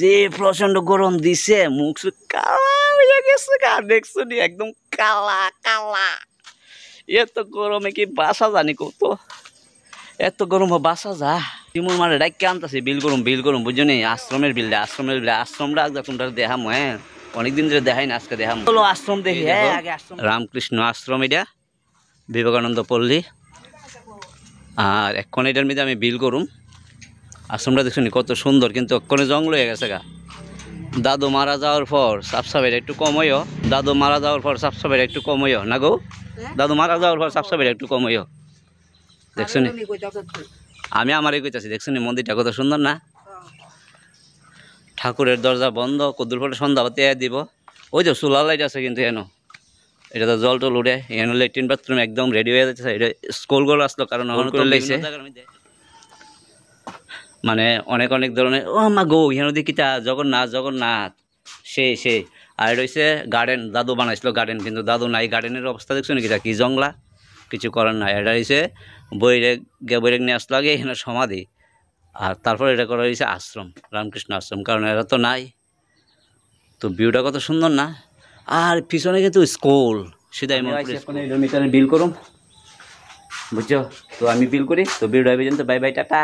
যে প্রচন্ড গরম দিছে, মুখ কালা হয়ে গেছে, দেখছো নি একদম কালা কালা। এত গরমে কি বাসা জানি কত, এত গরম বাসা যা তিমুর মারে ডাইকে আনতেছে বিল গরম বুঝছো নি। আশ্রমের বিল আশ্রমটা যখন দেখাম, হ্যাঁ অনেকদিন ধরে দেখাই না, আজকে দেখাম। চলো আশ্রম দেখি। হ্যাঁ আগে আশ্রম, রামকৃষ্ণ আশ্রম, এটা বিবেকানন্দ পল্লী। আর এখন এটার মধ্যে আমি বিল করুম। আশ্রমটা দেখছো নি কত সুন্দর, কিন্তু এক্ষণে জঙ্গল হয়ে গেছে গা। দাদু মারা যাওয়ার পর সাফসাফাইটা একটু কম হইও, দাদু মারা যাওয়ার পর সাফসাফাইটা একটু কম হইও না গো। দাদু মারা যাওয়ার পর সাফসাফাইটা একটু কম হইও, দেখছো নি। আমি আমারই কইতাছি, দেখছো নি মন্দিরটা কত সুন্দর না। ঠাকুরের দরজা বন্ধ, কদ্দুর পরে সন্ধ্যাবাতি দিব। ওই যে সোলার লাইট আছে কিন্তু এনো, এটা তো জল টল উঠে। এখানে ল্যাট্রিন বাথরুম একদম রেডি হয়ে যাচ্ছে। এটা স্কুলগুলো আসলো কারণ লেগেছে, মানে অনেক অনেক ধরনের। ও মা গো, এখানে দেখিতা জগন্নাথ সে। আর এটা হচ্ছে গার্ডেন, দাদু বানাইছিল গার্ডেন, কিন্তু দাদু নাই। গার্ডেনের অবস্থা দেখছো নাকি, কি জংলা, কিছু করার নাই। এটা হচ্ছে বৈরেক নিয়ে আসলো আগে, এখানে সমাধি। আর তারপর এটা করা হয়েছে আশ্রম, রামকৃষ্ণ আশ্রম, কারণ এরা তো নাই। তো ভিউটা কত সুন্দর না। আর পিছনে কিন্তু স্কুল, সিধাই মিটারে বিল করুম, বুঝছো। তো আমি বিল করি, তো বিল পর্যন্ত বাই বাই টাটা।